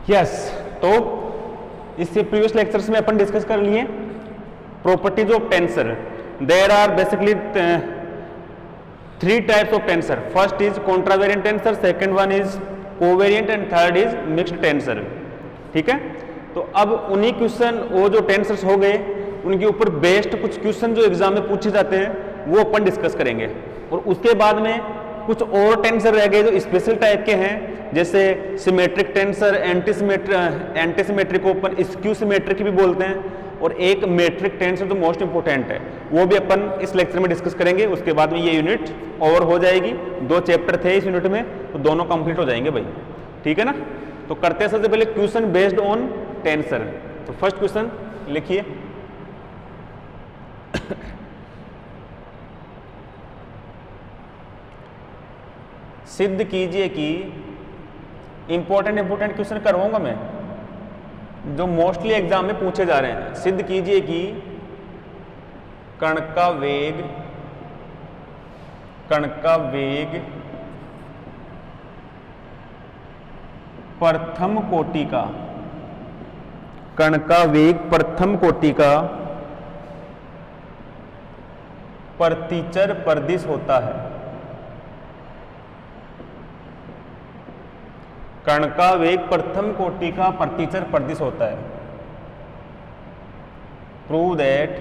Yes, तो इससे previous lectures में अपन डिस्कस कर लिए properties of tensor. There are basically 3 types of tensor. First is contravariant tensor, second one is covariant and third is mixed tensor. ठीक है, तो अब उन्हीं क्वेश्चन, वो जो टेंसर्स हो गए उनके ऊपर बेस्ड कुछ क्वेश्चन जो एग्जाम में पूछे जाते हैं वो अपन डिस्कस करेंगे। और उसके बाद में कुछ और टेंसर रह गए जो स्पेशल टाइप के हैं, जैसे सिमेट्रिक टेंसर, एंटीसिमेट्रिक को अपन स्क्यू सिमेट्रिक भी बोलते हैं, और एक मेट्रिक टेंसर जो मोस्ट इंपोर्टेंट है वो भी अपन इस लेक्चर में डिस्कस करेंगे। उसके बाद में ये यूनिट ओवर हो जाएगी। 2 चैप्टर थे इस यूनिट में, तो दोनों कंप्लीट हो जाएंगे भाई। ठीक है ना, तो करते हैं सबसे पहले क्वेश्चन बेस्ड ऑन टेंसर। तो फर्स्ट क्वेश्चन लिखिए। सिद्ध कीजिए कि इंपॉर्टेंट क्वेश्चन करवाऊंगा मैं जो मोस्टली एग्जाम में पूछे जा रहे हैं। सिद्ध कीजिए कि कण का वेग प्रथम कोटि का, कण का वेग प्रथम कोटि का प्रतिचर परदिश होता है। कण का वेग प्रथम कोटि का प्रतिचर परदिश होता है। Prove that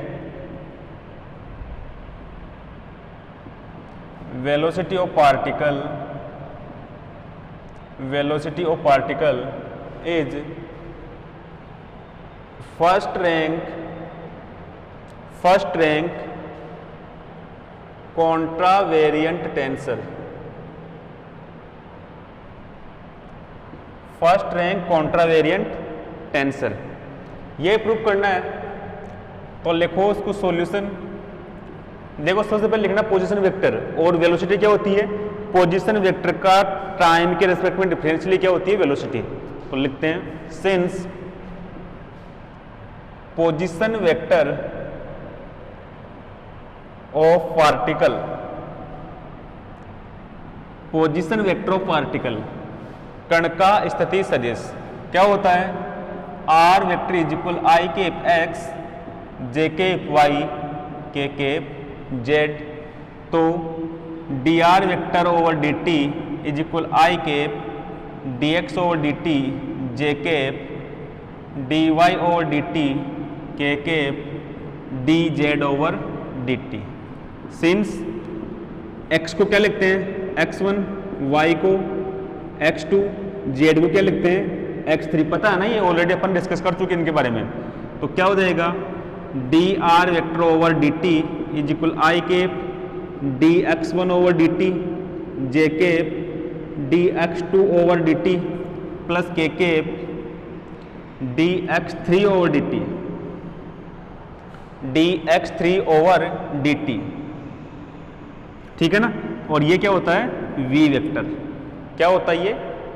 velocity of particle is first rank contravariant tensor. First rank contravariant tensor, ये प्रूव करना है। तो लिखो उसको सॉल्यूशन। देखो सबसे पहले लिखना पोजीशन वेक्टर, और वेलोसिटी क्या होती है? पोजीशन वेक्टर का टाइम के रेस्पेक्ट में डिफरेंशियली क्या होती है? वेलोसिटी। तो लिखते हैं since position vector of particle, position vector of particle कण का स्थिति सदिश क्या होता है? R vector is equal I cap X J cap Y K cap Z. तो D R vector over D T is equal I cap D X over D T J cap D Y over D T K cap D Z over D T. Since X को क्या लिखते हैं? x1, y को x2, z को क्या लिखते हैं? x3। पता है ना, ये ऑलरेडी अपन डिस्कस कर चुके हैं इनके बारे में। तो क्या हो जाएगा? D R vector over D T is equal I cap D X one over D T J cap D X two over D T plus K cap D X three over D T, D X three over D T. ठीक है ना, और ये क्या होता है? v vector. क्या होता है ये?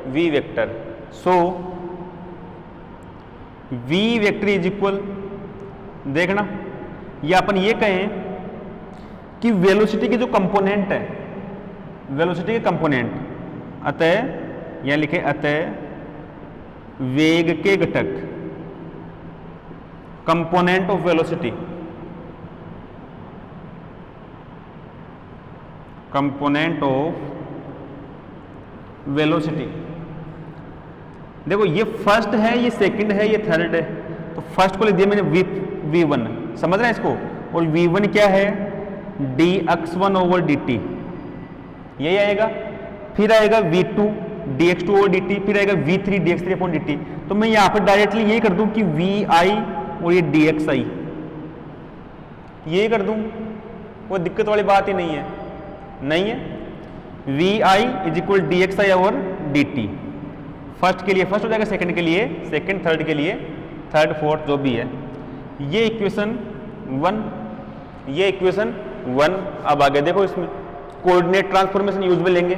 v vector. So v vector is equal, देखना ये अपन ये कहें कि वेलोसिटी के जो कंपोनेंट है, वेलोसिटी के कंपोनेंट, अतः यह लिखे अतः वेग के घटक, component of velocity, component of velocity. देखो ये फर्स्ट है, ये सेकंड है, ये थर्ड है। तो फर्स्ट को लिख दिया मैंने v1, समझ रहे हैं इसको। और v1 क्या है? dx1 ओवर dt, यही आएगा। फिर आएगा v2 dx2 ओवर dt, फिर आएगा v3 dx3 अपॉन dt। तो मैं यहां पर डायरेक्टली यही कर दूं कि vi और ये dxi, यही कर दूं, कोई दिक्कत वाली बात ही नहीं है। vi is equal D x I over D T. First के लिए फर्स्ट हो जाएगा, सेकंड के लिए सेकंड, थर्ड के लिए थर्ड, फोर्थ जो भी है। ये इक्वेशन 1, ये इक्वेशन 1। अब आगे देखो, इसमें कोऑर्डिनेट ट्रांसफॉर्मेशन यूज में लेंगे।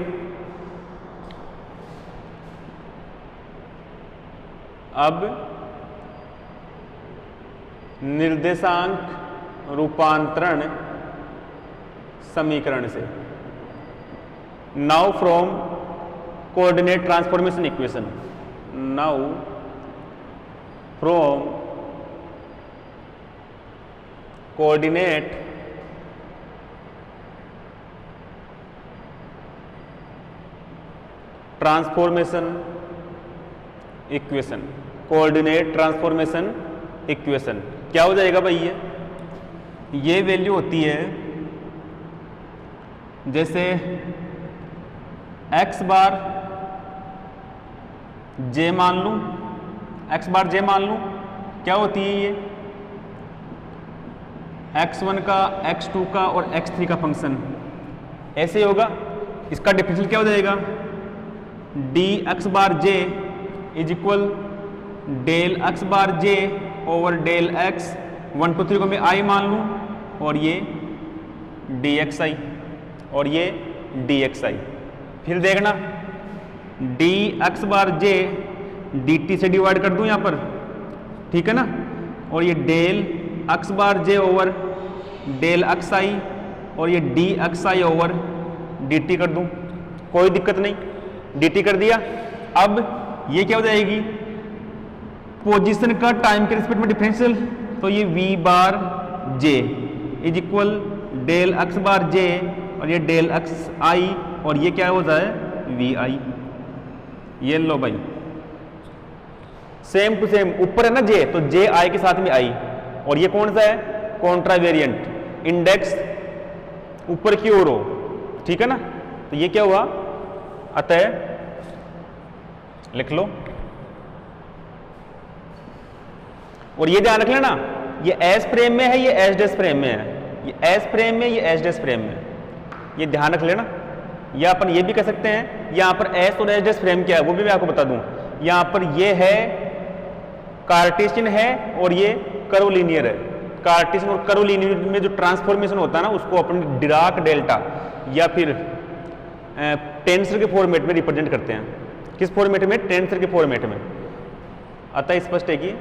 अब निर्देशांक रूपांतरण समीकरण से, now from coordinate transformation equation, now from coordinate transformation equation. Coordinate transformation equation क्या हो जाएगा भाई? ये वैल्यू होती है जैसे x बार j मान लूं, x बार j मान लूं, क्या होती है ये? x1 का, x2 का और x3 का फंक्शन ऐसे ही होगा। इसका डिफरेंशियल क्या हो जाएगा? D X bar J is equal del X bar J over del X, 1 2 3 को मैं आई मान लूँ और ये डी एक्स आई और ये डी एक्स आई। फिर देखना डी एक्स बार जे डी टी से डिवाइड कर दूँ यहाँ पर, ठीक है ना, और ये del X bar J over del X आई और ये डी एक्स आई ओवर डी टी कर दूँ, कोई दिक्कत नहीं, डी टी कर दिया। अब ये क्या हो जाएगी? पोजीशन का टाइम के रिस्पेक्ट में डिफरेंशियल, तो ये v bar j is equal del X bar j और ये डेल एक्स आई और ये क्या हो जाए? वी आई। ये लो भाई, सेम टू सेम, ऊपर है ना j तो j i के साथ में आई, और ये कौन सा है? कॉन्ट्रावेरिएंट, इंडेक्स ऊपर की ओर हो, ठीक है ना। तो ये क्या हुआ? अतः लिख लो, और ये ध्यान रख लेना, ये एस फ्रेम में है, ये एस डैश फ्रेम में है, ये एस फ्रेम में, ये एस डैश फ्रेम में, ये ध्यान रख लेना। या अपन ये भी कह सकते हैं, यहाँ पर एस और एस डैश फ्रेम क्या है वो भी मैं आपको बता दूं। यहाँ पर ये है कार्टेशियन है और ये कर्वलीनियर है। कार्टेशियन और कर्वलीनियर में जो ट्रांसफॉर्मेशन होता है ना, उसको अपन डिराक डेल्टा या फिर टेंसर के फॉर्मेट में रिप्रेजेंट करते हैं। किस फॉर्मेट में? टेंसर के फॉर्मेट में। अतः स्पष्ट है कि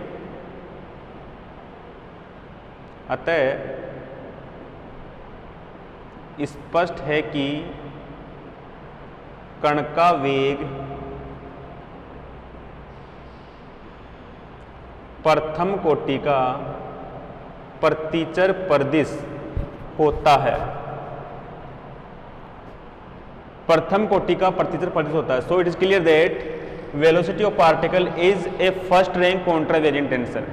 स्पष्ट है कि कण का वेग प्रथम कोटि का प्रतिचर परदिश होता है। प्रथम कोटि का प्रतिचर परदिश होता है। So it is clear that velocity of particle is a first rank contravariant tensor.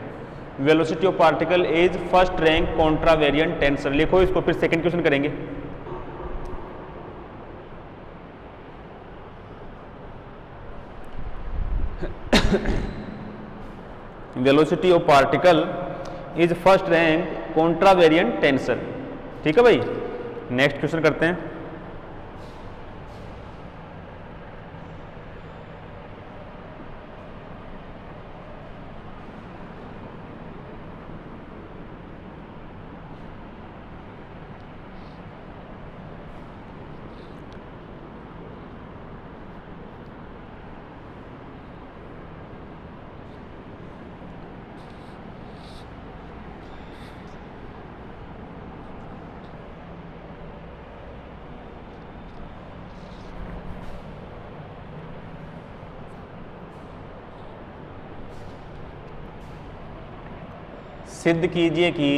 Velocity of particle is first rank contravariant tensor. लिखो इसको, फिर सेकंड क्वेश्चन करेंगे। Velocity of particle is first rank contravariant tensor. ठीक है भाई, next question करते हैं। सिद्ध कीजिए कि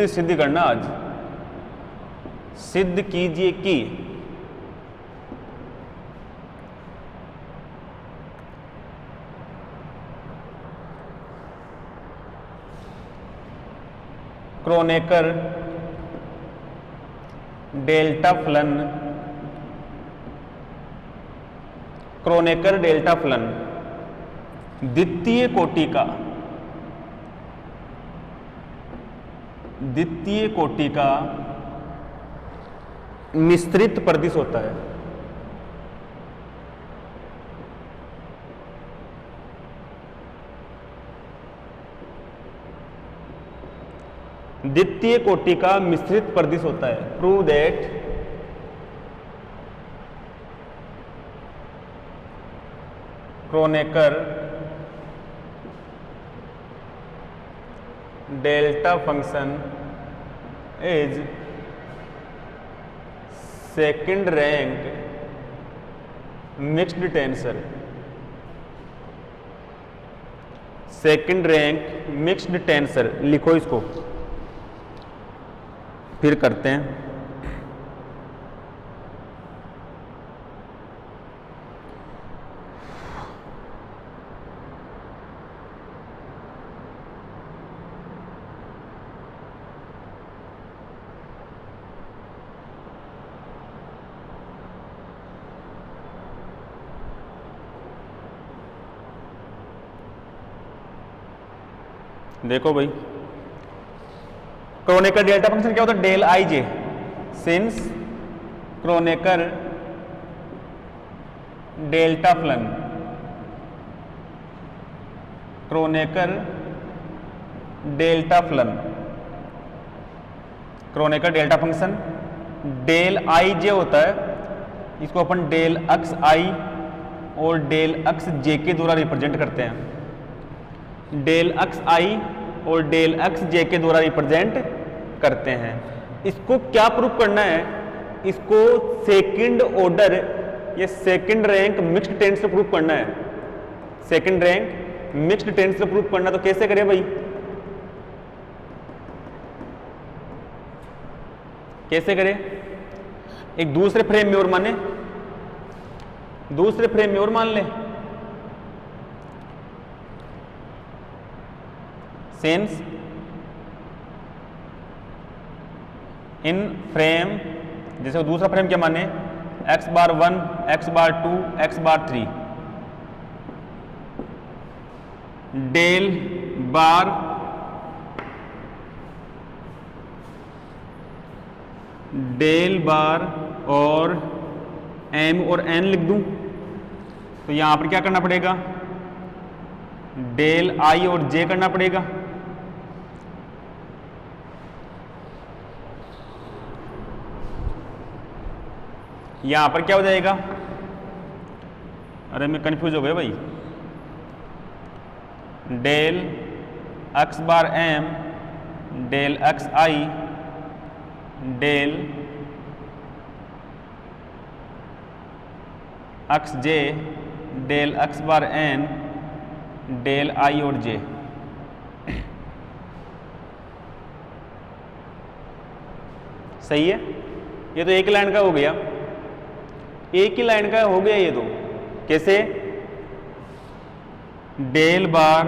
सिद्ध करना आज, सिद्ध कीजिए कि क्रोनेकर डेल्टा फलन, क्रोनेकर डेल्टा फलन द्वितीय कोटि का मिश्रित परदिश होता है। द्वितीय कोटि का मिश्रित परदिश होता है। Prove that Kronecker delta function is second rank mixed tensor. Second rank mixed tensor, लिखो इसको फिर करते हैं। देखो भाई, क्रोनेकर डेल्टा फंक्शन क्या होता है? Del I J, since Kronecker delta फलन, क्रोनेकर डेल्टा फलन, Kronecker delta function del I J होता है, इसको अपन डेल अक्स आई और डेल अक्स जे के द्वारा रिप्रेजेंट करते हैं। डेल अक्स आई और डेल एक्स जे के द्वारा रिप्रेजेंट करते हैं। इसको क्या प्रूफ करना है? इसको सेकंड ऑर्डर या सेकंड रैंक मिक्स्ड टेंस से प्रूफ करना है। सेकंड रैंक मिक्स्ड टेंस से प्रूफ करना, तो कैसे करें भाई? कैसे करें? एक दूसरे फ्रेम में और माने, दूसरे फ्रेम में और मान ले, सिंस इन फ्रेम, जैसे दूसरा फ्रेम क्या माने? x बार 1, x बार 2, x बार 3, डेल बार और m और n लिख दूं, तो यहां पर क्या करना पड़ेगा? डेल i और j करना पड़ेगा। यहां पर क्या हो जाएगा? अरे मैं कंफ्यूज हो गया भाई। Del X bar M, del X I, del X J, del X bar N, del I और जे। सही है? ये तो एक लाइन का हो गया, एक ही लाइन का हो गया ये तो। कैसे? Del bar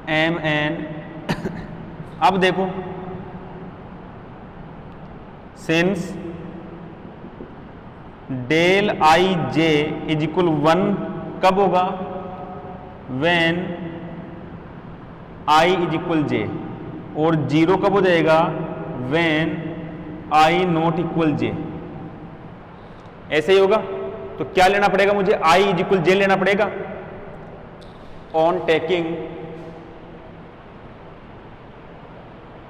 M N. अब देखो, since del I J is equal 1 कब होगा? When I is equal J, और 0 कब हो जाएगा? When I not equal J. ऐसे ही होगा। तो क्या लेना पड़ेगा मुझे? आई इज इक्वल जे लेना पड़ेगा। On taking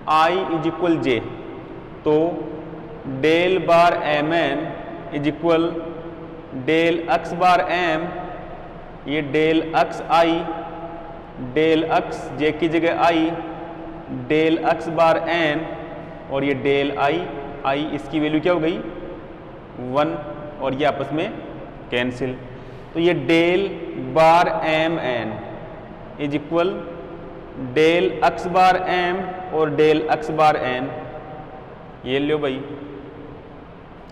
I is equal J, तो del bar M N is equal del X bar M, ये del X I, del X J की जगह I, del X bar N, और ये डेल आई आई, इसकी value क्या हो गई? 1, और ये आपस में कैंसिल। तो ये del bar M N is equal del X bar M और डेल एक्स बार एन, ये लो भाई।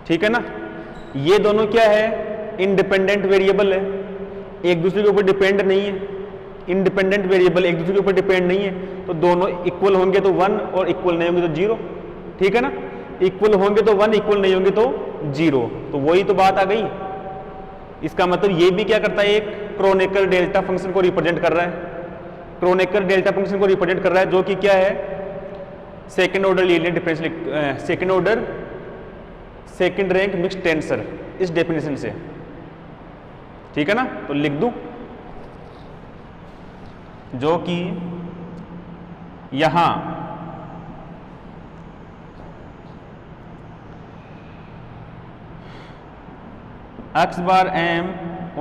ठीक है ना? ये दोनों क्या है? इंडिपेंडेंट वेरिएबल है, एक दूसरे के ऊपर डिपेंड नहीं है। इंडिपेंडेंट वेरिएबल एक दूसरे के ऊपर डिपेंड नहीं है, तो दोनों इक्वल होंगे तो 1 और इक्वल नहीं होंगे तो 0। ठीक है ना? इक्वल होंगे तो 1, इक्वल नहीं होंगे तो 0। तो वही तो बात आ गई। इसका मतलब ये भी क्या करता है? एक क्रोनेकर डेल्टा फंक्शन को रिप्रेजेंट कर रहा है। क्रोनेकर डेल्टा फंक्शन को रिप्रेजेंट कर रहा है, जो कि क्या है? Second order linear differential, second order second rank mixed tensor, इस डेफिनेशन से। ठीक है ना? तो लिख दूं, जो कि यहां एक्स बार एम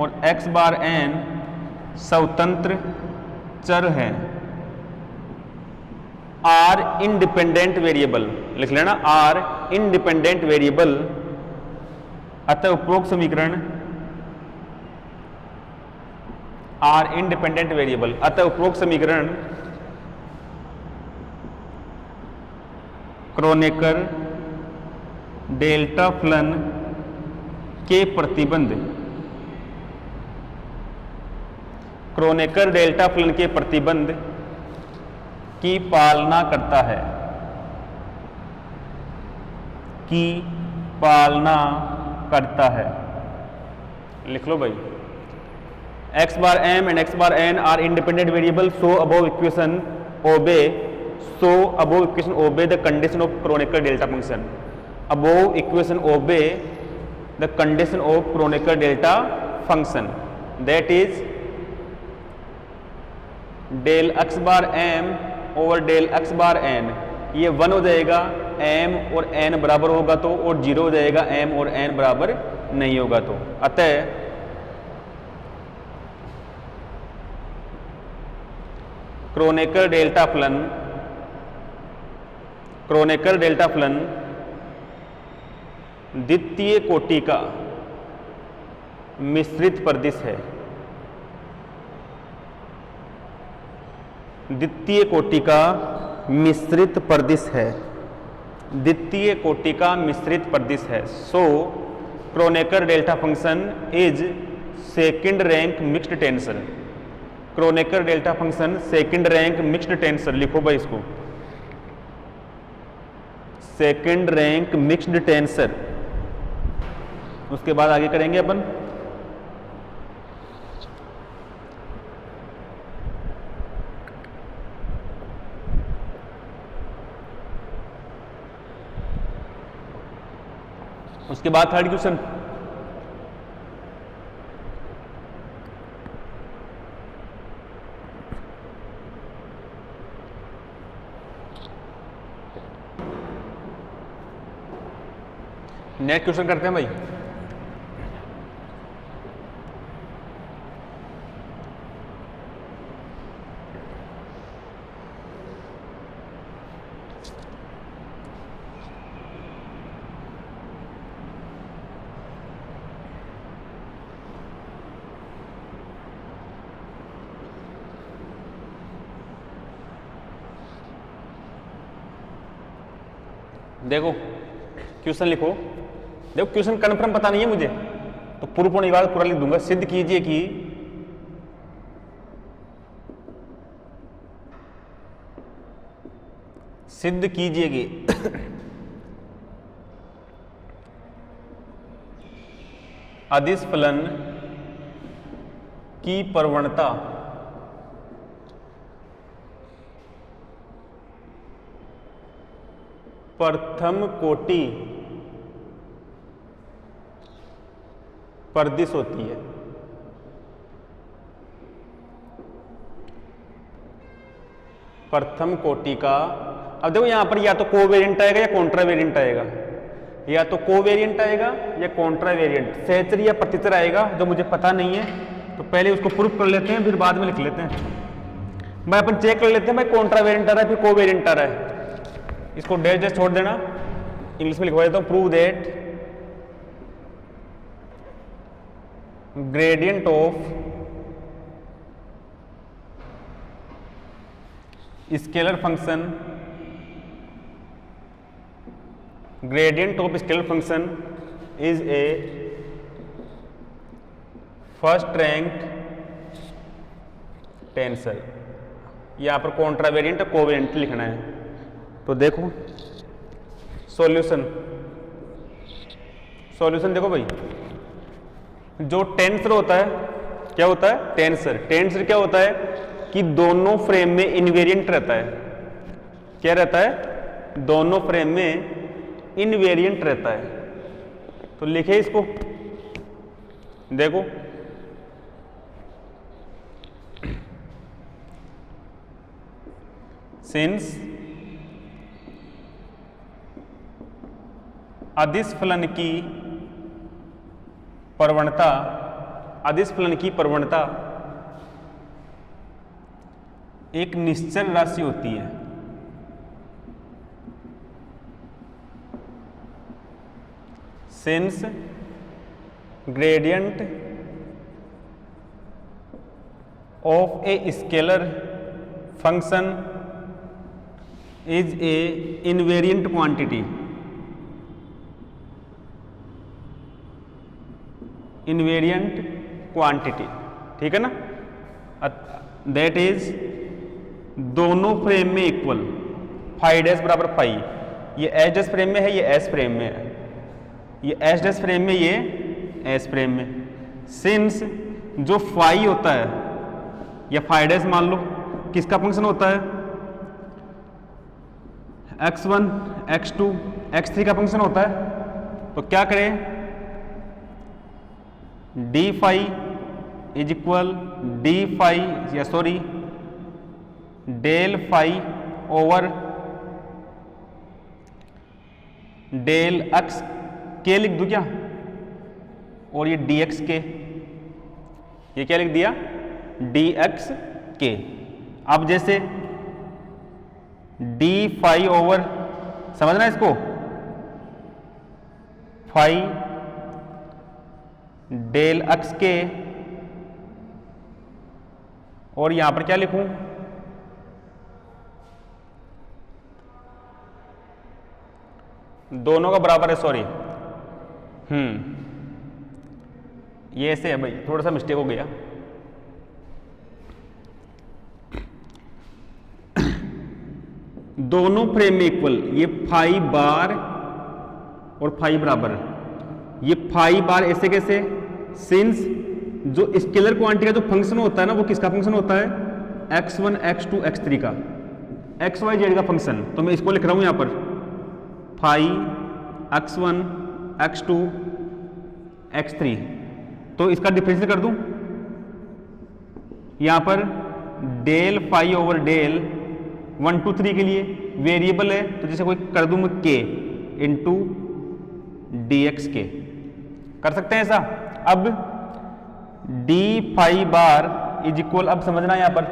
और एक्स बार एन स्वतंत्र चर है। आर इंडिपेंडेंट वेरिएबल, लिख लेना, आर इंडिपेंडेंट वेरिएबल। अतः उपरोक्त समीकरण आर इंडिपेंडेंट वेरिएबल। अतः उपरोक्त समीकरण क्रोनेकर डेल्टा फलन के प्रतिबंध, क्रोनेकर डेल्टा फलन के प्रतिबंध की पालना करता है, की पालना करता है। लिख लो भाई, x bar m and x bar n are independent variable, so above equation obey, so above equation obey the condition of Kronecker delta function. Above equation obey the condition of Kronecker delta function, that is del x bar m over del x bar n, ये 1 हो जाएगा m और n बराबर होगा तो, और 0 हो जाएगा m और n बराबर नहीं होगा तो। अतः क्रोनेकर डेल्टा फलन, क्रोनेकर डेल्टा फलन द्वितीय कोटि का मिश्रित परिदिश है, द्वितीय कोटि का मिश्रित परिदिश है, द्वितीय कोटि का मिश्रित परिदिश है। So Kronecker delta function is second rank mixed tensor, Kronecker delta function second rank mixed tensor. लिखो भाई इसको, सेकंड रैंक मिक्स्ड टेंसर। उसके बाद आगे करेंगे अपन उसके बाद थर्ड क्वेश्चन, नेक्स्ट क्वेश्चन करते हैं भाई। देखो क्वेश्चन लिखो, देखो क्वेश्चन कन्फर्म पता नहीं है मुझे तो पूर्व पूरा लिख दूंगा। सिद्ध कीजिए कि सिद्ध कीजिए कि अदिश फलन की प्रवणता प्रथम कोटि परिदिश होती है। प्रथम कोटि का, अब देखो यहां पर या तो कोवेरिएंट आएगा या कॉन्ट्रा वेरिएंट आएगा, या तो कोवेरिएंट आएगा या कॉन्ट्रा वेरिएंट, सहचर या प्रतिचर आएगा जो मुझे पता नहीं है। तो पहले उसको प्रूफ कर लेते हैं फिर बाद में लिख लेते हैं। भाई अपन चेक कर लेते हैं भाई कॉन्ट्रा वेरिएंट आ रहा है फिर कोवेरिएंट आ रहा है। इसको डैश डैश छोड़ देना, इंग्लिश में लिखवा देता हूं, prove that gradient of scalar function, gradient of scalar function is a first rank tensor. यहां पर कॉन्ट्रा वेरिएंट और कोवेरिएंट लिखना है। तो देखो सॉल्यूशन, सॉल्यूशन देखो भाई, जो टेंसर होता है क्या होता है, टेंसर, टेंसर क्या होता है कि दोनों फ्रेम में इनवेरिएंट रहता है। क्या रहता है, दोनों फ्रेम में इनवेरिएंट रहता है। तो लिखे इसको, देखो सिंस अदिश फलन की प्रवणता, अदिश फलन की प्रवणता एक निश्चल राशि होती है, since gradient of a scalar function is a invariant quantity, invariant quantity, ठीक है ना, दैट इज दोनों फ्रेम में इक्वल, फाई डैश बराबर फाई, ये एच डैश फ्रेम में है, ये एस फ्रेम में है, ये एच डैश फ्रेम में, ये एस फ्रेम में। सिंस जो फाई होता है या फाई डैश मान लो किसका फंक्शन होता है, x1 x2 x3 का फंक्शन होता है, तो क्या करें, D phi is equal D phi या sorry del phi over del X के लिख दूं क्या, और ये डी एक्स के, ये क्या लिख दिया, डी एक्स के। अब जैसे डी फाई ओवर, समझना इसको, फाई डेल एक्स के, और यहां पर क्या लिखूं, दोनों का बराबर है, सॉरी ये ऐसे है भाई, थोड़ा सा मिस्टेक हो गया। दोनों फ्रेम में इक्वल, ये फाई बार और फाई बराबर, ये फाई बार ऐसे कैसे, सिंस जो स्केलर क्वांटिटी का जो फंक्शन होता है ना, वो किसका फंक्शन होता है, x1 x2 x3 का, एक्स वाई जेड का फंक्शन। तो मैं इसको लिख रहा हूं यहां पर फाई x1 x2 x3, तो इसका डिफरेंशियल कर दूं यहां पर, डेल फाई ओवर डेल 1 2 3 के लिए वेरिएबल है, तो जैसे कोई कर दूं मैं k इंटू डी एक्स के, कर सकते हैं ऐसा। अब D phi bar is equal, अब समझना यहां पर,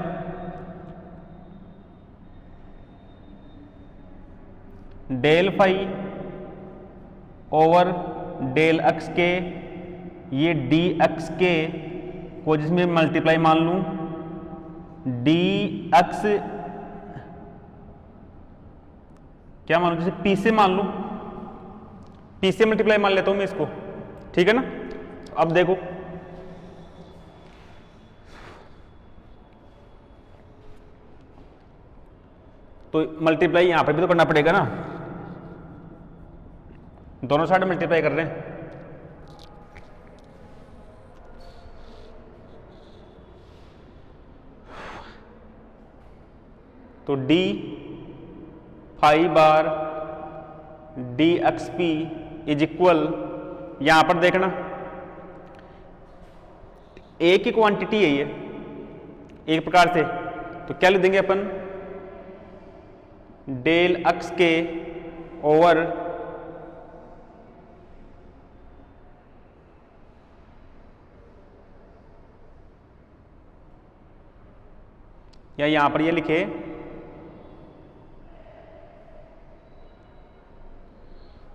del phi over del X K, ये डी एक्स के को जिसमें मल्टीप्लाई मान लूं, डी एक्स क्या मान लूं, जैसे पी से मान लूं, पी से मल्टीप्लाई मान लेता हूं मैं इसको, ठीक है ना। अब देखो तो मल्टीप्लाई यहां पर भी तो करना पड़ेगा ना, दोनों साइड मल्टीप्लाई कर रहे हैं, तो D phi bar D X P is equal, यहां पर देखना एक ही क्वांटिटी है ये, एक प्रकार से, तो क्या लिख देंगे अपन, डेल एक्स के ओवर या यहां पर ये लिखे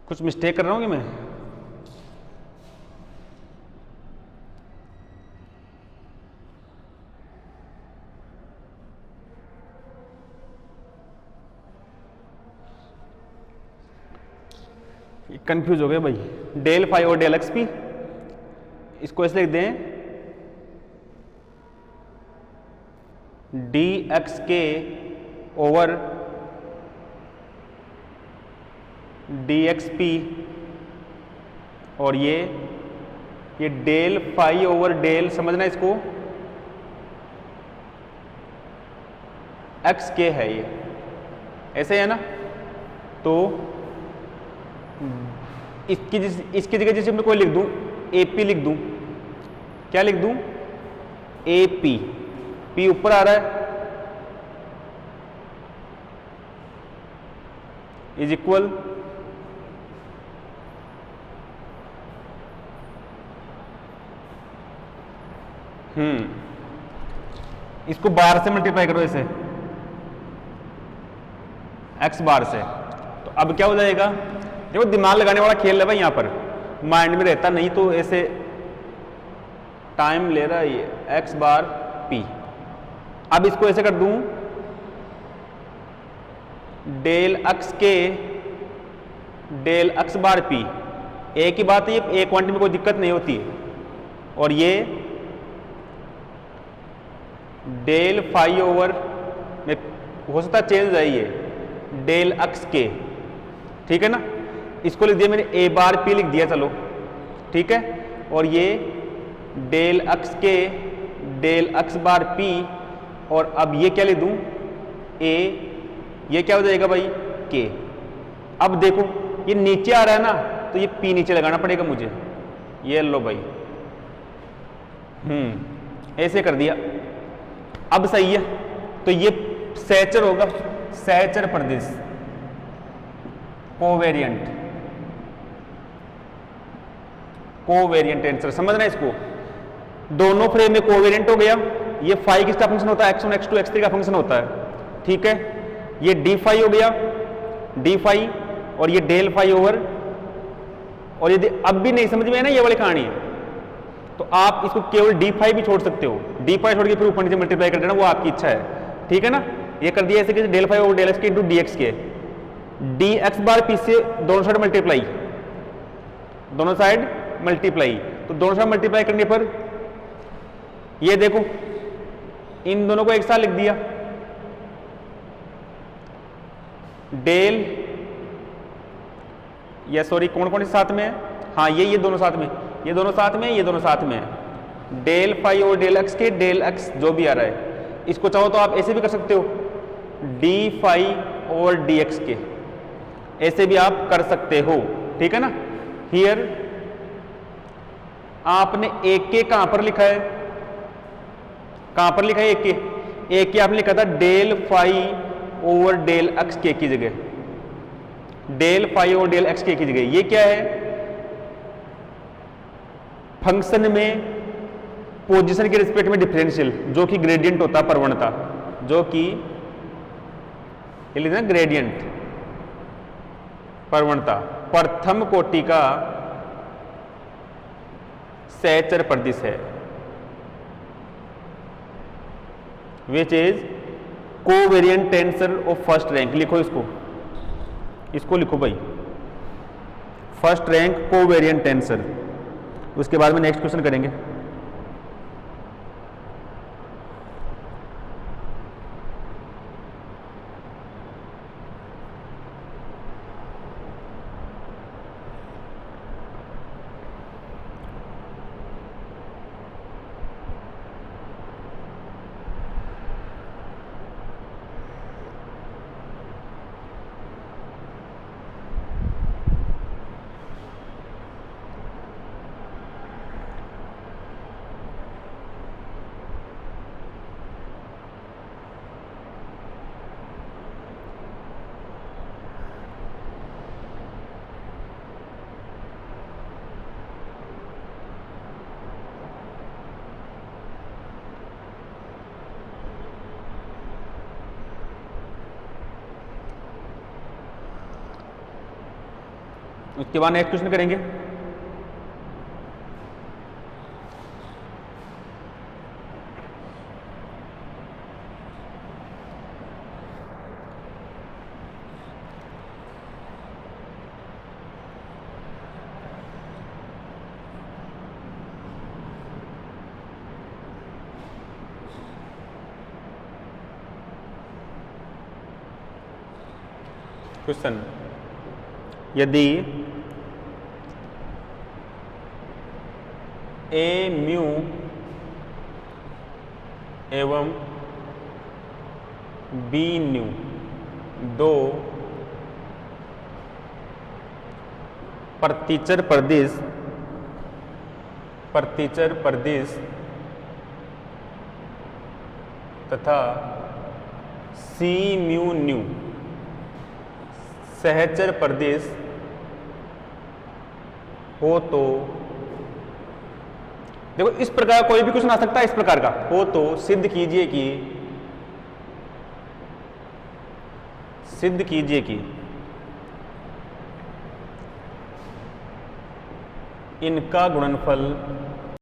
कुछ मिस्टेक कर रहा हूं कि मैं, कंफ्यूज हो गए भाई, डेल फाई और डेल एक्स पी, इसको ऐसे लिख दें, डी एक्स के ओवर डी एक्स पी, और ये डेल फाई ओवर डेल, समझना इसको, एक्स के है ये, ऐसे है ना। तो इसकी जगह जैसे मैं कोई लिख दूं, एपी लिख दूं, क्या लिख दूं, एपी, पी ऊपर आ रहा है, इज इक्वल इसको बार से मल्टीप्लाई करो ऐसे, एक्स बार से, तो अब क्या हो जाएगा, देखो दिमाग लगाने वाला खेल है भाई, यहां पर माइंड में रहता नहीं, तो ऐसे टाइम ले रहा है ये, एक्स बार पी, अब इसको ऐसे कर दूं, डेल अक्स के डेल अक्स बार पी, एक ही बात है, ये एक क्वांटिटी में कोई दिक्कत नहीं होती है, और ये डेल फाई ओवर में हो सकता चेंज है, ये डेल अक्स के, ठीक है ना, इसको लिख दिया मैंने ए बार पी लिख दिया, चलो ठीक है, और ये डेल अक्स के डेल अक्स बार पी, और अब ये क्या लिख दूं, ए, ये क्या हो जाएगा भाई, के। अब देखो ये नीचे आ रहा है ना, तो ये पी नीचे लगाना पड़ेगा मुझे, ये लो भाई, ऐसे कर दिया, अब सही है। तो ये सहचर होगा, सहचर प्रदेश, कोवेरिएंट, कोवेरिएंट आंसर, समझना इसको, दोनों फ्रेम में कोवेरिएंट हो गया। ये फाई किसका फंक्शन होता है, x1 x2 x3 का फंक्शन होता है, ठीक है। ये डी फाई हो गया, डी फाई, और ये डेल फाई ओवर, और यदि अब भी नहीं समझ में है ना ये वाली कहानी है, तो आप इसको केवल डी फाई भी छोड़ सकते हो, डी फाई छोड़ के फिर ऊपर नीचे मल्टीप्लाई कर देना, वो आपकी इच्छा है, ठीक है ना। ये कर दिया ऐसे कि del phi over del X K into D X K, D X bar P से दोनों साइड मल्टीप्लाई, दोनों साइड मल्टीप्लाई, तो दोनों साइड मल्टीप्लाई करने पर ये देखो इन दोनों को एक साथ लिख दिया, डेल, या सॉरी कौन कौन से साथ में है, हाँ ये दोनों साथ में, ये दोनों साथ में, ये दोनों साथ में है, डेल फाई और डेल एक्स के डेल एक्स जो भी आ रहा है, इसको चाहो तो आप ऐसे भी कर सकते हो, डी फाई और डी एक्स के, ऐसे भी आप कर सकते हो, ठीक है ना। हियर आपने एक के कहां पर लिखा है, कहां पर लिखा है एक के आपने लिखा था del phi over del X K की जगह, del phi over del X K की जगह, ये क्या है, फंक्शन में पोजीशन के रिस्पेक्ट में डिफरेंशियल, जो कि ग्रेडियंट होता है, प्रवणता, जो कि ग्रेडियंट, प्रवणता, प्रथम कोटि का सहचर प्रदिश है, which is covariant tensor of first rank. लिखो इसको लिखो भाई, फर्स्ट रैंक कोवेरिएंट टेंसर। उसके बाद में नेक्स्ट क्वेश्चन करेंगे। उसके बाद नेक्स्ट क्वेश्चन करेंगे। क्वेश्चन, यदि ए म्यू एवं बी न्यू दो प्रतिचर प्रदिश तथा सी म्यू न्यू सहचर प्रदेश हो तो, देखो इस प्रकार कोई भी क्वेश्चन आ सकता है, इस प्रकार का हो तो सिद्ध कीजिए कि इनका गुणनफल